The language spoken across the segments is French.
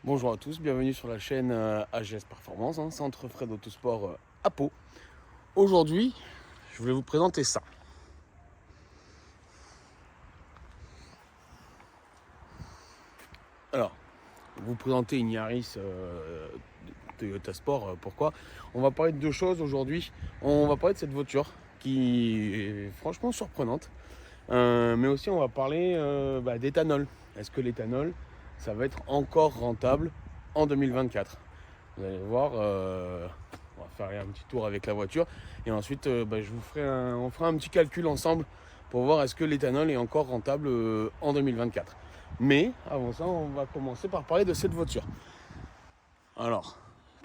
Bonjour à tous, bienvenue sur la chaîne AGS Performance, Centre Fred Autosport à Pau. Aujourd'hui, je voulais vous présenter ça. Alors, vous présenter une Yaris Toyota Sport, pourquoi? On va parler de deux choses aujourd'hui. On va parler de cette voiture qui est franchement surprenante. Mais aussi on va parler d'éthanol. Est-ce que l'éthanol, ça va être encore rentable en 2024? Vous allez voir, on va faire un petit tour avec la voiture et ensuite on fera un petit calcul ensemble pour voir est-ce que l'éthanol est encore rentable en 2024. Mais avant ça, on va commencer par parler de cette voiture. Alors,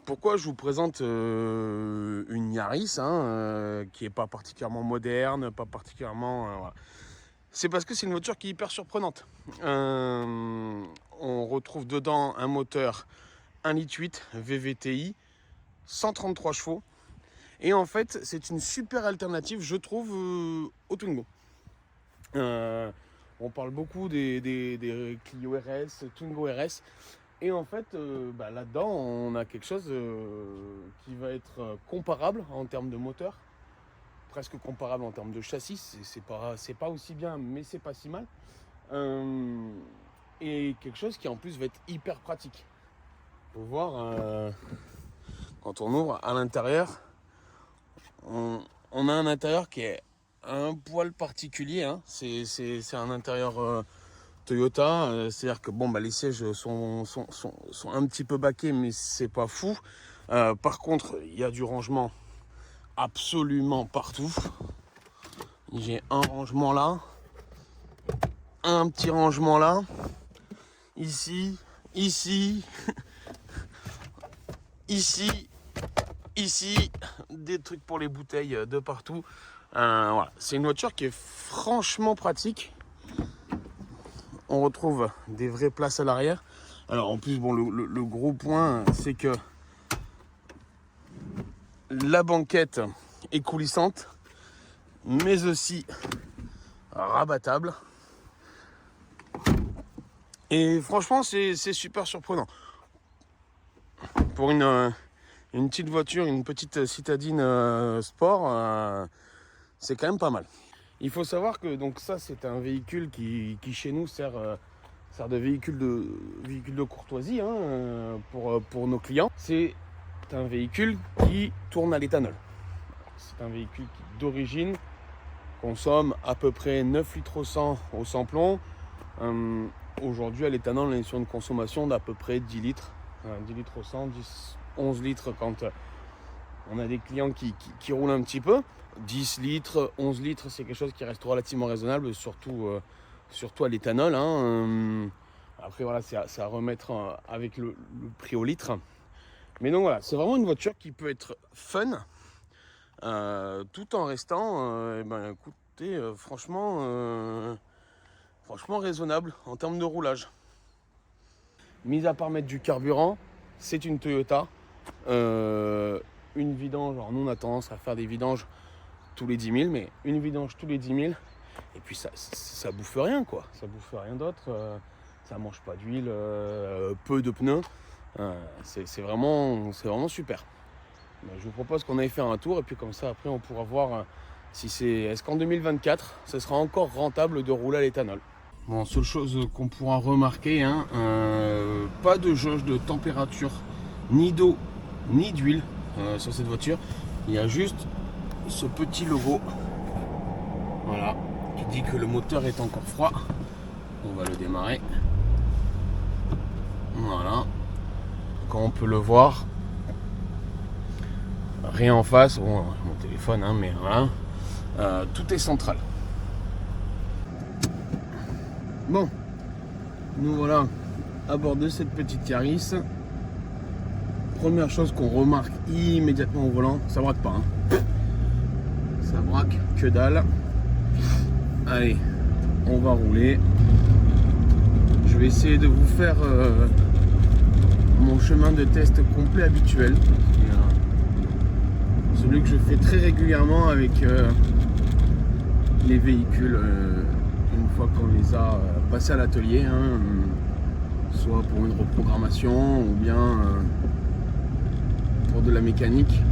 pourquoi je vous présente une Yaris qui n'est pas particulièrement moderne, pas particulièrement... Voilà. C'est parce que c'est une voiture qui est hyper surprenante. On retrouve dedans un moteur 1,8 litre VVTi, 133 chevaux. Et en fait, c'est une super alternative, je trouve, au Twingo. On parle beaucoup des Clio RS, Twingo RS. Et en fait, là-dedans, on a quelque chose qui va être comparable en termes de moteur. Presque comparable en termes de châssis, c'est pas aussi bien, mais c'est pas si mal. Et quelque chose qui en plus va être hyper pratique. Faut voir, quand on ouvre à l'intérieur, on a un intérieur qui est un poil particulier. C'est un intérieur Toyota, c'est-à-dire que les sièges sont un petit peu baqués, mais c'est pas fou. Par contre, il y a du rangement absolument partout. J'ai un rangement là, un petit rangement là, ici, ici, ici, des trucs pour les bouteilles de partout. Voilà. C'est une voiture qui est franchement pratique. On retrouve des vraies places à l'arrière. Alors en plus, le gros point, c'est que la banquette est coulissante, mais aussi rabattable. Et franchement, c'est super surprenant. Pour une petite voiture, une petite citadine sport, c'est quand même pas mal. Il faut savoir que donc ça, c'est un véhicule qui chez nous sert de véhicule de courtoisie pour nos clients. C'est un véhicule qui tourne à l'éthanol. C'est un véhicule qui d'origine consomme à peu près 9 litres au 100 au samplon. Aujourd'hui à l'éthanol, on est sur une consommation d'à peu près 10 litres. 10 litres au 100, 11 litres quand on a des clients qui roulent un petit peu. 10 litres, 11 litres, c'est quelque chose qui reste relativement raisonnable, surtout à l'éthanol. Après voilà, c'est à remettre avec le prix au litre. Mais donc voilà, c'est vraiment une voiture qui peut être fun, tout en restant, écoutez, franchement raisonnable en termes de roulage. Mis à part mettre du carburant, c'est une Toyota. Une vidange, alors nous on a tendance à faire des vidanges tous les 10 000, mais une vidange tous les 10 000, et puis ça bouffe rien quoi, ça bouffe rien d'autre, ça mange pas d'huile, peu de pneus. C'est vraiment super. Je vous propose qu'on aille faire un tour et puis comme ça après on pourra voir est-ce qu'en 2024 ce sera encore rentable de rouler à l'éthanol. Bon, seule chose qu'on pourra remarquer, pas de jauge de température, ni d'eau, ni d'huile sur cette voiture. Il y a juste ce petit logo, voilà, qui dit que le moteur est encore froid. On va le démarrer. Voilà. Comme on peut le voir, rien en face, bon, mon téléphone, mais voilà, tout est central. Bon, nous voilà à bord de cette petite Yaris. Première chose qu'on remarque immédiatement au volant, ça braque pas. Ça braque que dalle. Allez, on va rouler. Je vais essayer de vous faire mon chemin de test complet habituel. Celui que je fais très régulièrement avec les véhicules une fois qu'on les a passés à l'atelier. soit pour une reprogrammation ou bien pour de la mécanique.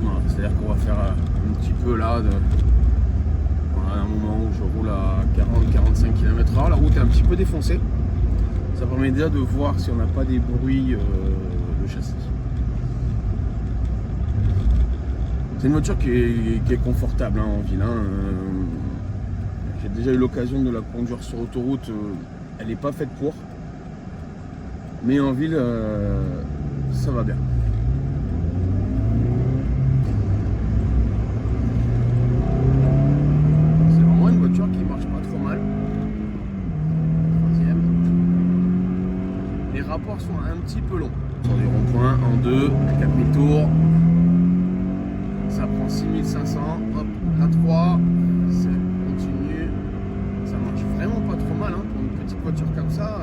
Voilà, c'est-à-dire qu'on va faire un petit peu là, voilà, un moment où je roule à 40-45 km/h, la route est un petit peu défoncée. Ça permet déjà de voir si on n'a pas des bruits de châssis. C'est une voiture qui est confortable hein, en ville. Hein. J'ai déjà eu l'occasion de la conduire sur autoroute. Elle n'est pas faite pour. Mais en ville, ça va bien. C'est vraiment une voiture qui marche pas trop mal. Troisième. Les rapports sont un petit peu longs. Sur du rond-point, en 2, à 4000 tours. Ça prend 6500, hop, à 3, ça continue, ça marche vraiment pas trop mal hein, pour une petite voiture comme ça.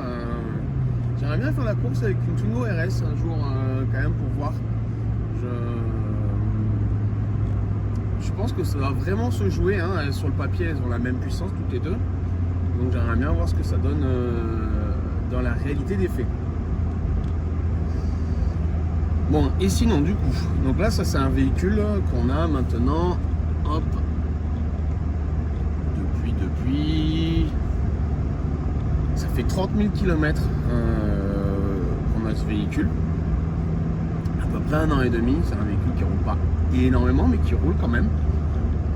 J'aimerais bien faire la course avec une Twingo RS un jour quand même pour voir. Je pense que ça va vraiment se jouer, hein. Sur le papier elles ont la même puissance toutes les deux, donc j'aimerais bien voir ce que ça donne dans la réalité des faits. Bon, et sinon du coup, donc là ça c'est un véhicule qu'on a maintenant, hop, depuis, ça fait 30 000 km qu'on a ce véhicule, à peu près 1 an et demi, c'est un véhicule qui roule pas énormément mais qui roule quand même,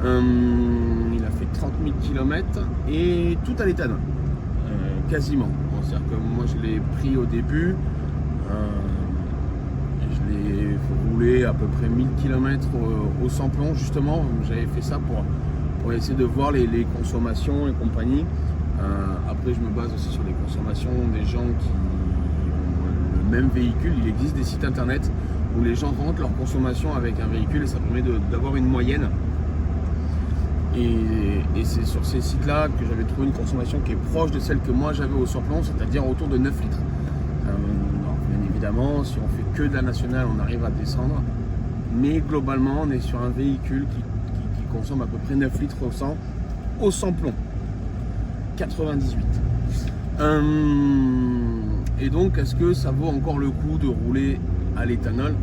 il a fait 30 000 km et tout à l'éthanol, quasiment, bon, c'est-à-dire que moi je l'ai pris au début, je l'ai roulé à peu près 1000 km au sans-plomb justement. J'avais fait ça pour essayer de voir les consommations et compagnie. Après je me base aussi sur les consommations des gens qui ont le même véhicule. Il existe des sites internet où les gens rentrent leur consommation avec un véhicule et ça permet d'avoir une moyenne. Et c'est sur ces sites là que j'avais trouvé une consommation qui est proche de celle que moi j'avais au sans-plomb, c'est-à-dire autour de 9 litres. Évidemment, si on fait que de la nationale, on arrive à descendre. Mais globalement, on est sur un véhicule qui consomme à peu près 9 litres au sans-plomb. 98. Et donc, est-ce que ça vaut encore le coup de rouler à l'éthanol?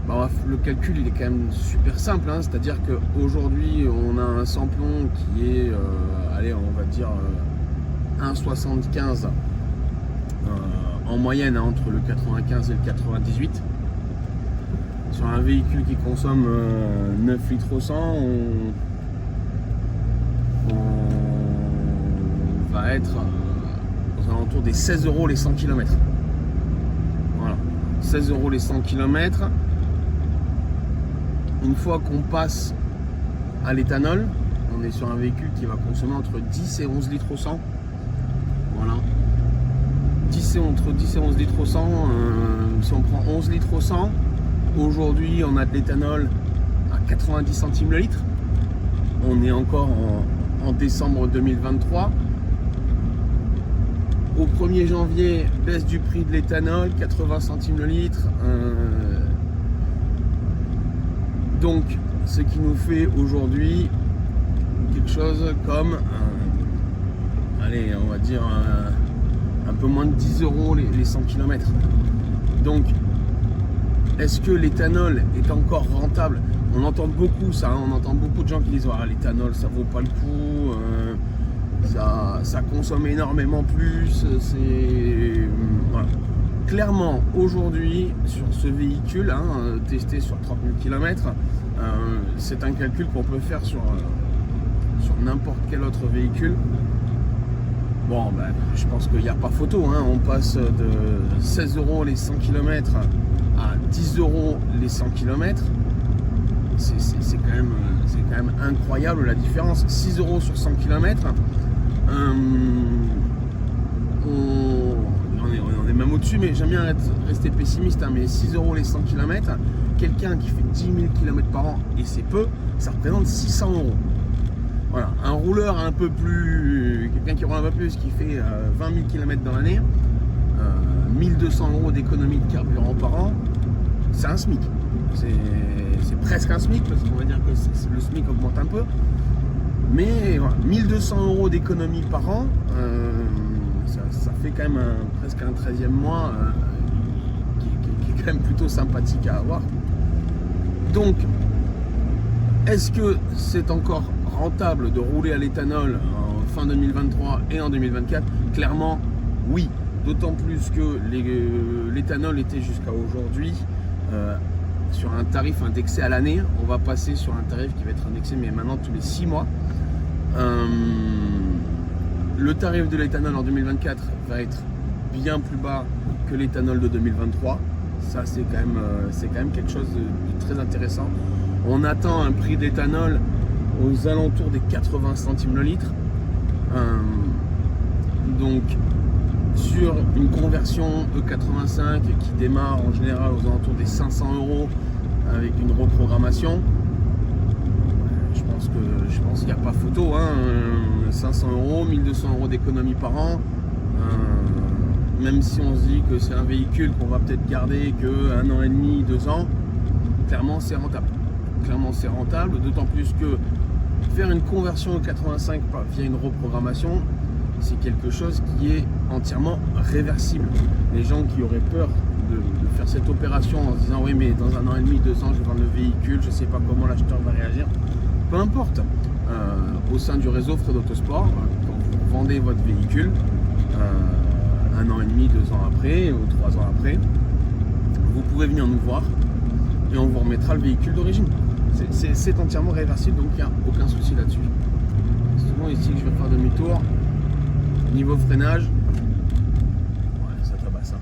Bah, le calcul, il est quand même super simple. Hein, c'est-à-dire qu'aujourd'hui, on a un sans-plomb qui est, allez, on va dire 1,75 en moyenne hein, entre le 95 et le 98. Sur un véhicule qui consomme 9 litres au 100, on va être aux alentours des 16 € les 100 km. Voilà, 16 € les 100 km. Une fois qu'on passe à l'éthanol, on est sur un véhicule qui va consommer entre 10 et 11 litres au 100. Voilà. Entre 10 et 11 litres au 100, si on prend 11 litres au 100, aujourd'hui on a de l'éthanol à 90 centimes le litre. On est encore en décembre 2023. Au 1er janvier, baisse du prix de l'éthanol, 80 centimes le litre. Donc, ce qui nous fait aujourd'hui quelque chose comme, allez, on va dire un peu moins de 10 € les 100 km. Donc, est-ce que l'éthanol est encore rentable? On entend beaucoup ça, hein, on entend beaucoup de gens qui disent ah, l'éthanol ça vaut pas le coup, ça consomme énormément plus. Voilà. Clairement, aujourd'hui, sur ce véhicule, hein, testé sur 30 000 km, c'est un calcul qu'on peut faire sur n'importe quel autre véhicule. Bon, ben, je pense qu'il n'y a pas photo, hein. On passe de 16 € les 100 km à 10 € les 100 km. C'est quand même incroyable la différence. 6 € sur 100 km. On est même au-dessus, mais j'aime bien rester pessimiste, hein, mais 6 € les 100 km, quelqu'un qui fait 10 000 km par an, et c'est peu, ça représente 600 €. Voilà, un rouleur un peu plus, quelqu'un qui roule un peu plus, qui fait 20 000 km dans l'année, 1200 € d'économie de carburant par an, c'est un SMIC. C'est presque un SMIC, parce qu'on va dire que le SMIC augmente un peu. Mais voilà, 1200 € d'économie par an, ça fait quand même presque un 13e mois qui est quand même plutôt sympathique à avoir. Donc, est-ce que c'est encore rentable de rouler à l'éthanol en fin 2023 et en 2024? Clairement, oui. D'autant plus que l'éthanol était jusqu'à aujourd'hui sur un tarif indexé à l'année. On va passer sur un tarif qui va être indexé, mais maintenant tous les 6 mois. Le tarif de l'éthanol en 2024 va être bien plus bas que l'éthanol de 2023. Ça, c'est quand même quelque chose de très intéressant. On attend un prix d'éthanol aux alentours des 80 centimes le litre. Donc, sur une conversion E85 qui démarre en général aux alentours des 500 € avec une reprogrammation, je pense qu'il n'y a pas photo, hein. 500 €, 1200 € d'économie par an. Même si on se dit que c'est un véhicule qu'on va peut-être garder que 1 an et demi, 2 ans, clairement c'est rentable. Clairement c'est rentable, d'autant plus que faire une conversion au 85 via une reprogrammation, c'est quelque chose qui est entièrement réversible. Les gens qui auraient peur de faire cette opération en se disant oui mais dans 1 an et demi, 2 ans je vais vendre le véhicule, je ne sais pas comment l'acheteur va réagir, peu importe. Au sein du réseau Fred Autosport, quand vous vendez votre véhicule, 1 an et demi, 2 ans après ou 3 ans après, vous pouvez venir nous voir et on vous remettra le véhicule d'origine. C'est entièrement réversible, donc il n'y a aucun souci là-dessus. C'est souvent ici que je vais faire demi-tour. Niveau freinage, ouais, ça tabasse.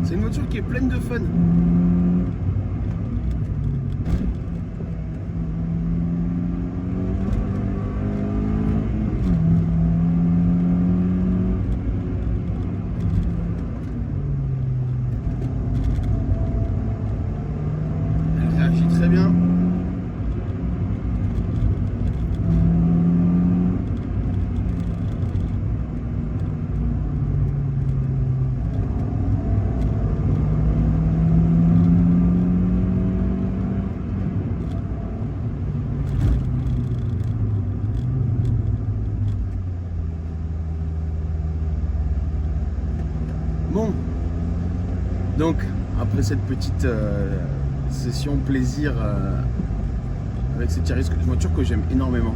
C'est une voiture qui est pleine de fun. Elle réagit très bien. Bon, donc après cette petite session plaisir avec cette Yaris, une voiture que j'aime énormément,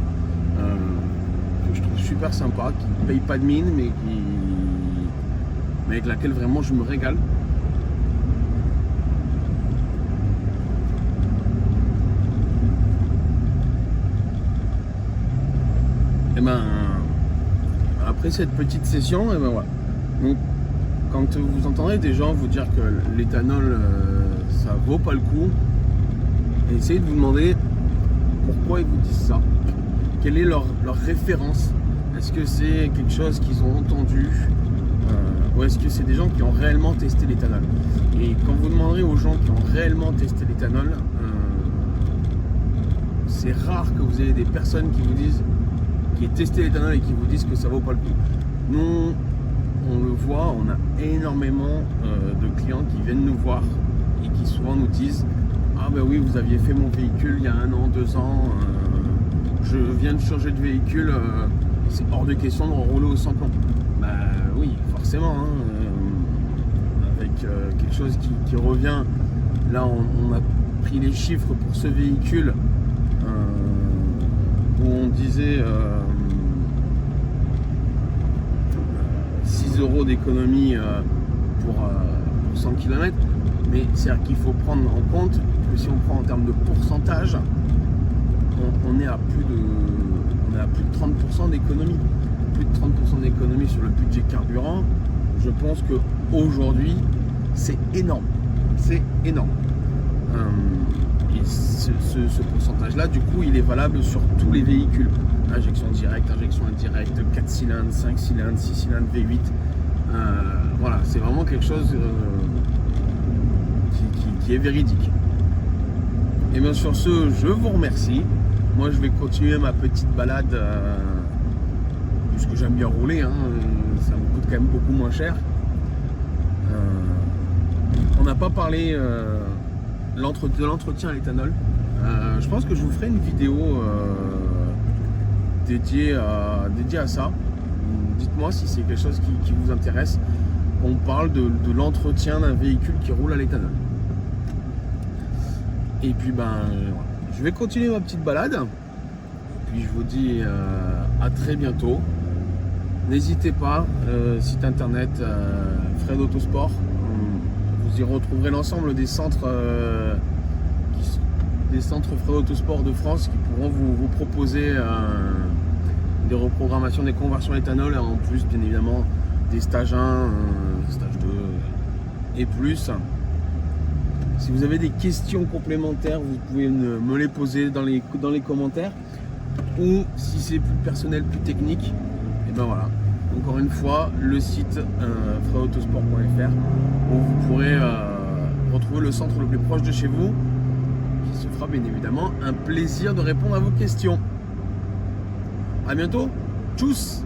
que je trouve super sympa, qui ne paye pas de mine, mais avec laquelle vraiment je me régale. Et ben après cette petite session, et ben voilà. Donc, quand vous entendrez des gens vous dire que l'éthanol ça vaut pas le coup, essayez de vous demander pourquoi ils vous disent ça. Quelle est leur référence? Est-ce que c'est quelque chose qu'ils ont entendu ou est-ce que c'est des gens qui ont réellement testé l'éthanol? Et quand vous demanderez aux gens qui ont réellement testé l'éthanol, c'est rare que vous ayez des personnes qui vous disent, qui aient testé l'éthanol et qui vous disent que ça vaut pas le coup. Nous, on le voit, on a énormément de clients qui viennent nous voir et qui souvent nous disent ah ben oui, vous aviez fait mon véhicule il y a 1 an, 2 ans, je viens de changer de véhicule, c'est hors de question de rouler au sans-plomb. Bah oui, forcément, hein, avec quelque chose qui revient. Là on a pris les chiffres pour ce véhicule où on disait 6 € d'économie pour 100 km, mais c'est-à-dire qu'il faut prendre en compte que si on prend en termes de pourcentage, on est à plus de 30% d'économie. Plus de 30% d'économie sur le budget carburant. Je pense qu'aujourd'hui, c'est énorme. C'est énorme. Et ce pourcentage-là, du coup, il est valable sur tous les véhicules. Injection directe, injection indirecte, 4 cylindres, 5 cylindres, 6 cylindres, V8. Voilà, c'est vraiment quelque chose qui est véridique. Et bien sur ce, je vous remercie. Moi, je vais continuer ma petite balade, puisque j'aime bien rouler. Ça me coûte quand même beaucoup moins cher. On n'a pas parlé de l'entretien à l'éthanol. Je pense que je vous ferai une vidéo dédiée à ça. Dites-moi si c'est quelque chose qui vous intéresse. On parle de l'entretien d'un véhicule qui roule à l'éthanol. Et puis voilà. Je vais continuer ma petite balade. Puis je vous dis à très bientôt. N'hésitez pas, site internet Fred Autosport. Vous y retrouverez l'ensemble des centres Fred Autosport de France qui pourront vous proposer des reprogrammations, des conversions à l'éthanol, en plus bien évidemment des stages 1, stage 2 et plus. Si vous avez des questions complémentaires, vous pouvez me les poser dans les commentaires, ou si c'est plus personnel, plus technique, et ben voilà. Encore une fois, le site fredautosport.fr où vous pourrez retrouver le centre le plus proche de chez vous, qui se fera bien évidemment un plaisir de répondre à vos questions. À bientôt, tchuss!